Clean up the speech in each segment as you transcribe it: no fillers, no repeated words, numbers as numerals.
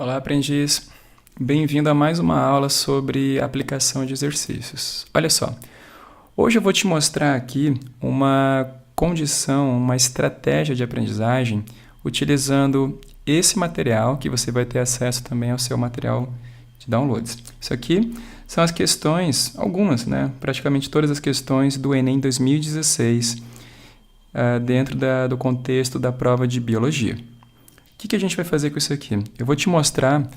Olá, aprendiz! Bem-vindo a mais uma aula sobre aplicação de exercícios. Olha só, hoje eu vou te mostrar aqui uma condição, uma estratégia de aprendizagem utilizando esse material, que você vai ter acesso também ao seu material de downloads. Isso aqui são as questões, algumas, praticamente todas as questões do Enem 2016, dentro do contexto da prova de Biologia. O que a gente vai fazer com isso aqui? Eu vou te mostrar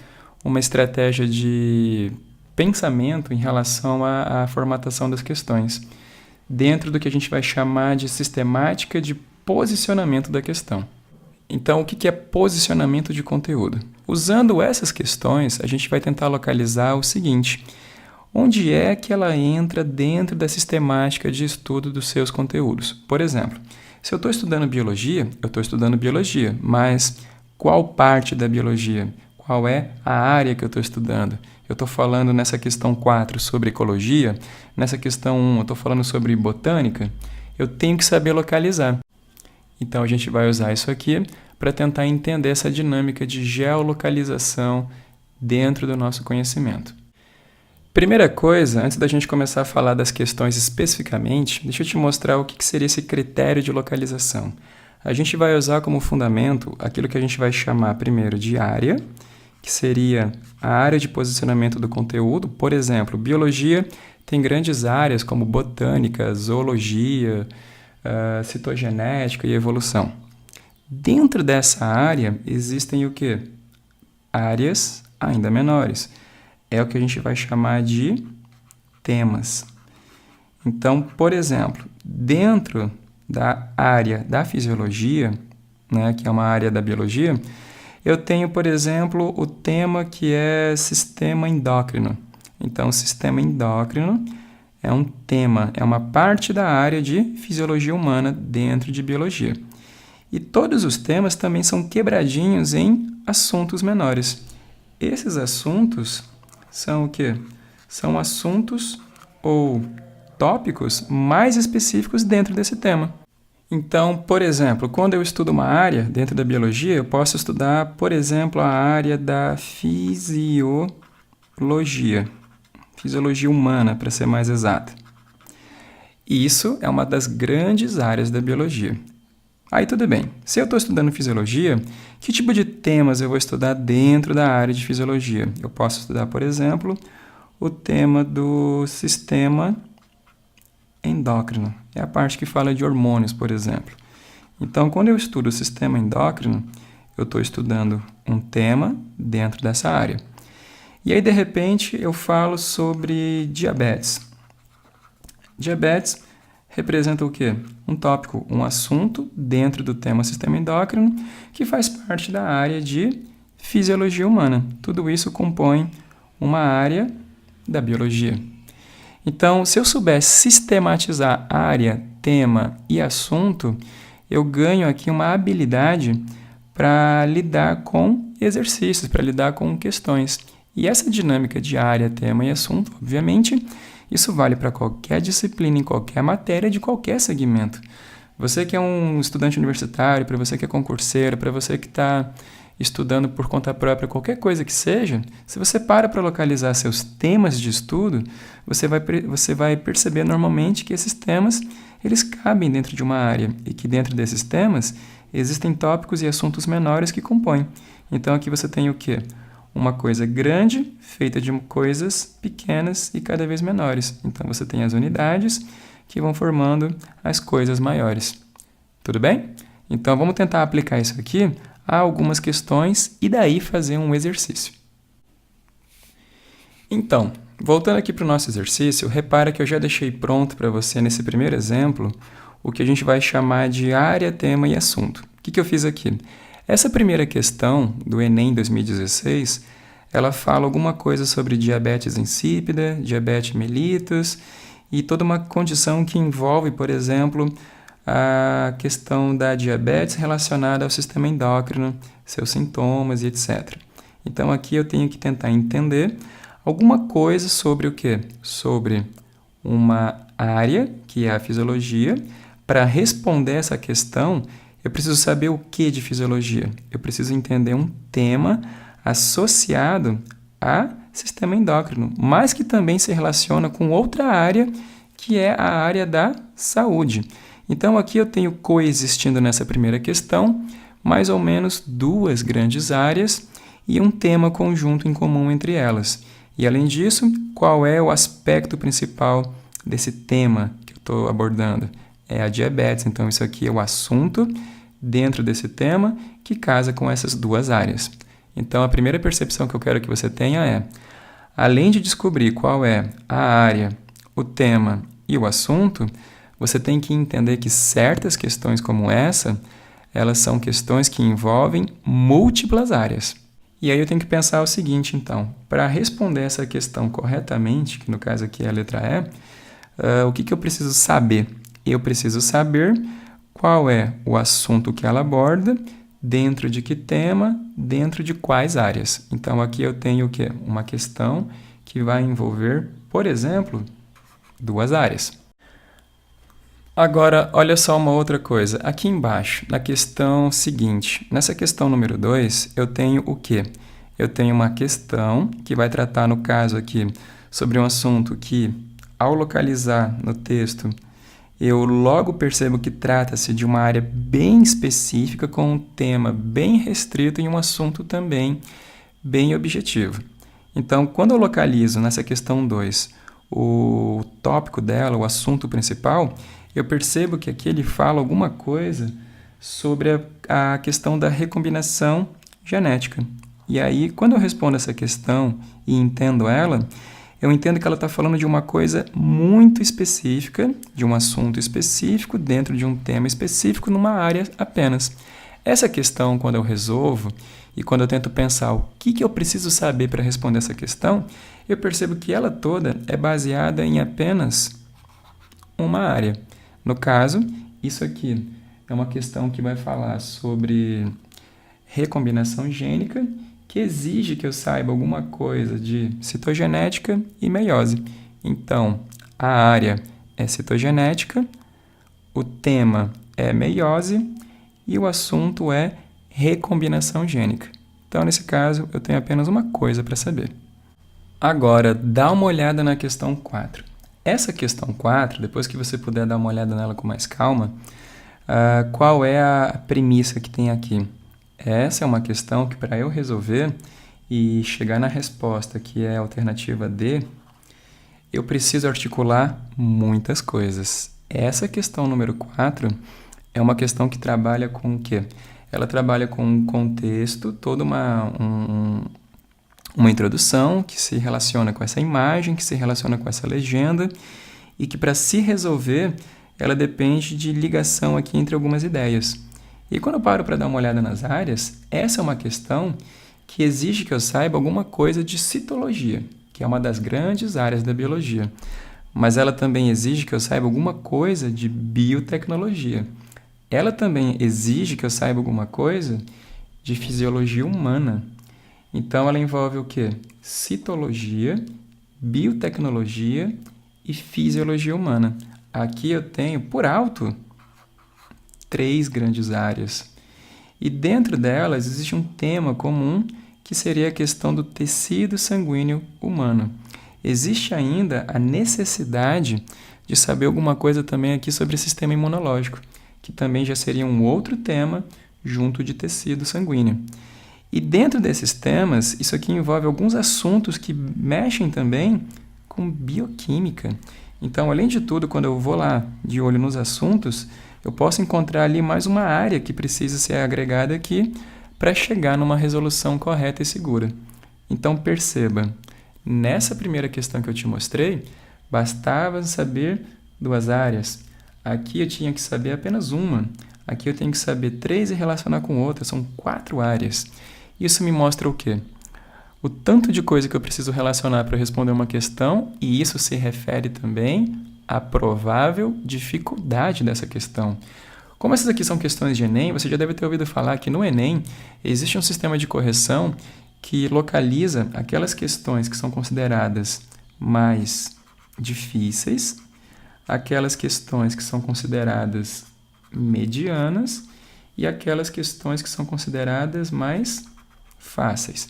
uma estratégia de pensamento em relação à formatação das questões, dentro do que a gente vai chamar de sistemática de posicionamento da questão. Então, o que é posicionamento de conteúdo? Usando essas questões, a gente vai tentar localizar o seguinte: onde é que ela entra dentro da sistemática de estudo dos seus conteúdos? Por exemplo, se eu estou estudando biologia, eu estou estudando biologia, mas qual parte da biologia? Qual é a área que eu estou estudando? Eu estou falando nessa questão 4 sobre ecologia, nessa questão 1 eu estou falando sobre botânica, eu tenho que saber localizar. Então a gente vai usar isso aqui para tentar entender essa dinâmica de geolocalização dentro do nosso conhecimento. Primeira coisa, antes da gente começar a falar das questões especificamente, deixa eu te mostrar o que seria esse critério de localização. A gente vai usar como fundamento aquilo que a gente vai chamar primeiro de área, que seria a área de posicionamento do conteúdo. Por exemplo, biologia tem grandes áreas como botânica, zoologia, citogenética e evolução. Dentro dessa área existem o quê? Áreas ainda menores. É o que a gente vai chamar de temas. Então, por exemplo, dentro da área da fisiologia, que é uma área da biologia, eu tenho, por exemplo, o tema que é sistema endócrino. Então, o sistema endócrino é um tema, é uma parte da área de fisiologia humana dentro de biologia. E todos os temas também são quebradinhos em assuntos menores. Esses assuntos são o quê? São assuntos ou tópicos mais específicos dentro desse tema. Então, por exemplo, quando eu estudo uma área dentro da biologia, eu posso estudar, por exemplo, a área da fisiologia humana, para ser mais exata. Isso é uma das grandes áreas da biologia. Aí tudo bem, se eu estou estudando fisiologia, que tipo de temas eu vou estudar dentro da área de fisiologia? Eu posso estudar, por exemplo, o tema do sistema endócrino. É a parte que fala de hormônios, por exemplo. Então, quando eu estudo o sistema endócrino, eu estou estudando um tema dentro dessa área. E aí, de repente, eu falo sobre diabetes. Diabetes representa o quê? Um tópico, um assunto dentro do tema sistema endócrino que faz parte da área de fisiologia humana. Tudo isso compõe uma área da biologia. Então, se eu souber sistematizar área, tema e assunto, eu ganho aqui uma habilidade para lidar com exercícios, para lidar com questões. E essa dinâmica de área, tema e assunto, obviamente, isso vale para qualquer disciplina, em qualquer matéria, de qualquer segmento. Você que é um estudante universitário, para você que é concurseiro, para você que está estudando por conta própria, qualquer coisa que seja, se você para localizar seus temas de estudo, você vai perceber normalmente que esses temas eles cabem dentro de uma área e que dentro desses temas existem tópicos e assuntos menores que compõem. Então aqui você tem o quê? Uma coisa grande feita de coisas pequenas e cada vez menores. Então você tem as unidades que vão formando as coisas maiores. Tudo bem? Então vamos tentar aplicar isso aqui a algumas questões e daí fazer um exercício. Então, voltando aqui para o nosso exercício, repara que eu já deixei pronto para você nesse primeiro exemplo o que a gente vai chamar de área, tema e assunto. O que eu fiz aqui? Essa primeira questão do Enem 2016, ela fala alguma coisa sobre diabetes insípida, diabetes mellitus e toda uma condição que envolve, por exemplo, a questão da diabetes relacionada ao sistema endócrino, seus sintomas e etc. Então, aqui eu tenho que tentar entender alguma coisa sobre o quê? Sobre uma área, que é a fisiologia. Para responder essa questão, eu preciso saber o que de fisiologia. Eu preciso entender um tema associado a sistema endócrino, mas que também se relaciona com outra área, que é a área da saúde. Então, aqui eu tenho coexistindo nessa primeira questão mais ou menos duas grandes áreas e um tema conjunto em comum entre elas. E, além disso, qual é o aspecto principal desse tema que eu estou abordando? É a diabetes. Então, isso aqui é o assunto dentro desse tema que casa com essas duas áreas. Então, a primeira percepção que eu quero que você tenha é, além de descobrir qual é a área, o tema e o assunto, você tem que entender que certas questões como essa, elas são questões que envolvem múltiplas áreas. E aí eu tenho que pensar o seguinte, então, para responder essa questão corretamente, que no caso aqui é a letra E, o que eu preciso saber? Eu preciso saber qual é o assunto que ela aborda, dentro de que tema, dentro de quais áreas. Então, aqui eu tenho o quê? Uma questão que vai envolver, por exemplo, duas áreas. Agora, olha só uma outra coisa. Aqui embaixo, na questão seguinte, nessa questão número 2, eu tenho o quê? Eu tenho uma questão que vai tratar, no caso aqui, sobre um assunto que, ao localizar no texto, eu logo percebo que trata-se de uma área bem específica, com um tema bem restrito e um assunto também bem objetivo. Então, quando eu localizo nessa questão 2 o tópico dela, o assunto principal, eu percebo que aqui ele fala alguma coisa sobre a questão da recombinação genética. E aí, quando eu respondo essa questão e entendo ela, eu entendo que ela está falando de uma coisa muito específica, de um assunto específico, dentro de um tema específico, numa área apenas. Essa questão, quando eu resolvo e quando eu tento pensar o que eu preciso saber para responder essa questão, eu percebo que ela toda é baseada em apenas uma área. No caso, isso aqui é uma questão que vai falar sobre recombinação gênica, que exige que eu saiba alguma coisa de citogenética e meiose. Então, a área é citogenética, o tema é meiose e o assunto é recombinação gênica. Então, nesse caso, eu tenho apenas uma coisa para saber. Agora, dá uma olhada na questão 4. Essa questão 4, depois que você puder dar uma olhada nela com mais calma, qual é a premissa que tem aqui? Essa é uma questão que, para eu resolver e chegar na resposta, que é a alternativa D, eu preciso articular muitas coisas. Essa questão número 4 é uma questão que trabalha com o quê? Ela trabalha com um contexto, toda uma introdução que se relaciona com essa imagem, que se relaciona com essa legenda e que, para se resolver, ela depende de ligação aqui entre algumas ideias. E quando eu paro para dar uma olhada nas áreas, essa é uma questão que exige que eu saiba alguma coisa de citologia, que é uma das grandes áreas da biologia. Mas ela também exige que eu saiba alguma coisa de biotecnologia. Ela também exige que eu saiba alguma coisa de fisiologia humana. Então, ela envolve o quê? Citologia, biotecnologia e fisiologia humana. Aqui eu tenho, por alto, 3 grandes áreas. E dentro delas existe um tema comum, que seria a questão do tecido sanguíneo humano. Existe ainda a necessidade de saber alguma coisa também aqui sobre o sistema imunológico, que também já seria um outro tema junto de tecido sanguíneo. E dentro desses temas, isso aqui envolve alguns assuntos que mexem também com bioquímica. Então, além de tudo, quando eu vou lá de olho nos assuntos, eu posso encontrar ali mais uma área que precisa ser agregada aqui para chegar numa resolução correta e segura. Então, perceba, nessa primeira questão que eu te mostrei, bastava saber 2 áreas. Aqui eu tinha que saber apenas uma. Aqui eu tenho que saber 3 e relacionar com outra. São 4 áreas. Isso me mostra o quê? O tanto de coisa que eu preciso relacionar para responder uma questão, e isso se refere também à provável dificuldade dessa questão. Como essas aqui são questões de Enem, você já deve ter ouvido falar que no Enem existe um sistema de correção que localiza aquelas questões que são consideradas mais difíceis, aquelas questões que são consideradas medianas e aquelas questões que são consideradas mais fáceis.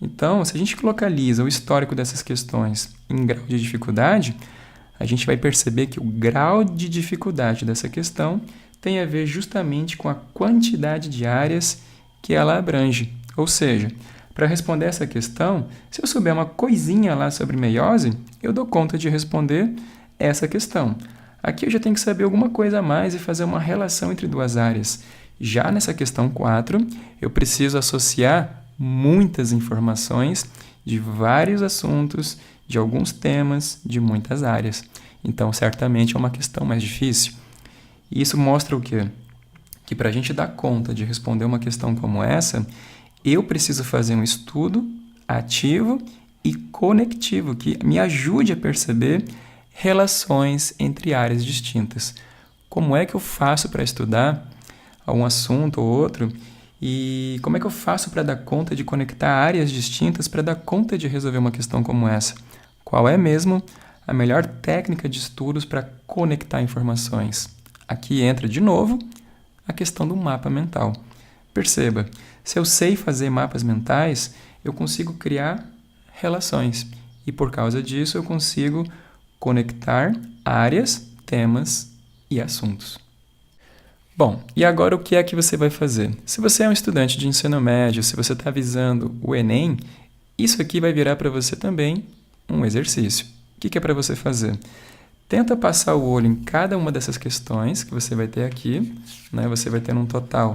Então, se a gente localiza o histórico dessas questões em grau de dificuldade, a gente vai perceber que o grau de dificuldade dessa questão tem a ver justamente com a quantidade de áreas que ela abrange. Ou seja, para responder essa questão, se eu souber uma coisinha lá sobre meiose, eu dou conta de responder essa questão. Aqui eu já tenho que saber alguma coisa a mais e fazer uma relação entre duas áreas. Já nessa questão 4, eu preciso associar muitas informações de vários assuntos, de alguns temas, de muitas áreas. Então, certamente é uma questão mais difícil. E isso mostra o quê? Que para a gente dar conta de responder uma questão como essa, eu preciso fazer um estudo ativo e conectivo que me ajude a perceber relações entre áreas distintas. Como é que eu faço para estudar um assunto ou outro e como é que eu faço para dar conta de conectar áreas distintas para dar conta de resolver uma questão como essa? Qual é mesmo a melhor técnica de estudos para conectar informações? Aqui entra de novo a questão do mapa mental. Perceba, se eu sei fazer mapas mentais, eu consigo criar relações e por causa disso eu consigo conectar áreas, temas e assuntos. Bom, e agora o que é que você vai fazer? Se você é um estudante de ensino médio, se você está visando o Enem, isso aqui vai virar para você também um exercício. O que é para você fazer? Tenta passar o olho em cada uma dessas questões que você vai ter aqui, né? Você vai ter um total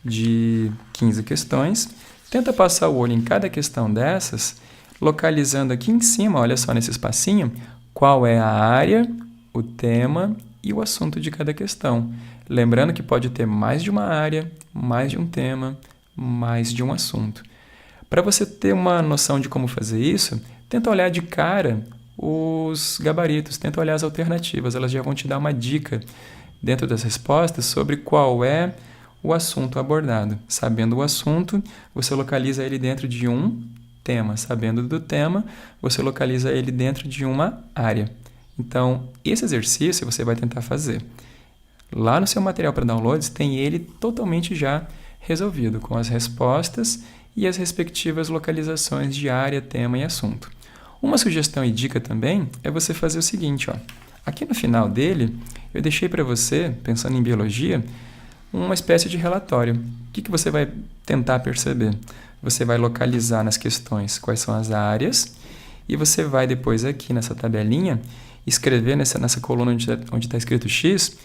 de 15 questões. Tenta passar o olho em cada questão dessas, localizando aqui em cima, olha só nesse espacinho, qual é a área, o tema e o assunto de cada questão. Lembrando que pode ter mais de uma área, mais de um tema, mais de um assunto. Para você ter uma noção de como fazer isso, tenta olhar de cara os gabaritos, tenta olhar as alternativas, elas já vão te dar uma dica dentro das respostas sobre qual é o assunto abordado. Sabendo o assunto, você localiza ele dentro de um tema. Sabendo do tema, você localiza ele dentro de uma área. Então, esse exercício você vai tentar fazer. Lá no seu material para downloads tem ele totalmente já resolvido, com as respostas e as respectivas localizações de área, tema e assunto. Uma sugestão e dica também é você fazer o seguinte, ó. Aqui no final dele, eu deixei para você, pensando em biologia, uma espécie de relatório. O que você vai tentar perceber? Você vai localizar nas questões quais são as áreas e você vai depois aqui nessa tabelinha escrever nessa coluna onde está escrito X,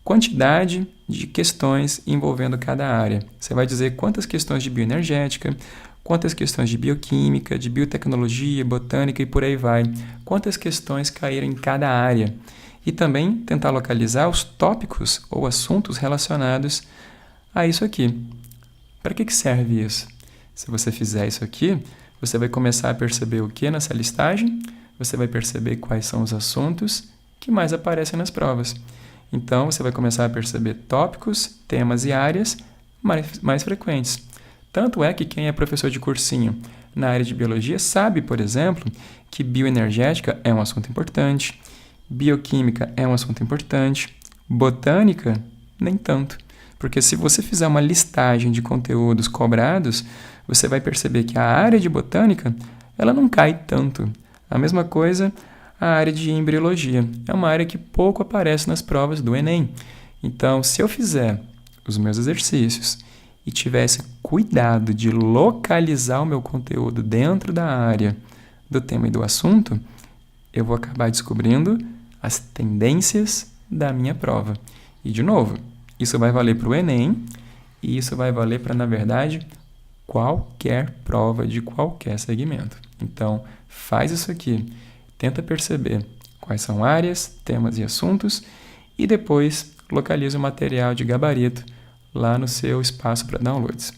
quantidade de questões envolvendo cada área. Você vai dizer quantas questões de bioenergética, quantas questões de bioquímica, de biotecnologia, botânica e por aí vai. Quantas questões caíram em cada área. E também tentar localizar os tópicos ou assuntos relacionados a isso aqui. Para que serve isso? Se você fizer isso aqui, você vai começar a perceber o que nessa listagem, você vai perceber quais são os assuntos que mais aparecem nas provas. Então, você vai começar a perceber tópicos, temas e áreas mais frequentes. Tanto é que quem é professor de cursinho na área de biologia sabe, por exemplo, que bioenergética é um assunto importante, bioquímica é um assunto importante, botânica, nem tanto. Porque se você fizer uma listagem de conteúdos cobrados, você vai perceber que a área de botânica ela não cai tanto. A mesma coisa a área de embriologia. É uma área que pouco aparece nas provas do Enem. Então, se eu fizer os meus exercícios e tivesse cuidado de localizar o meu conteúdo dentro da área do tema e do assunto, eu vou acabar descobrindo as tendências da minha prova. E, de novo, isso vai valer para o Enem e isso vai valer para, na verdade, qualquer prova de qualquer segmento. Então, faz isso aqui. Tenta perceber quais são áreas, temas e assuntos e depois localiza o material de gabarito lá no seu espaço para downloads.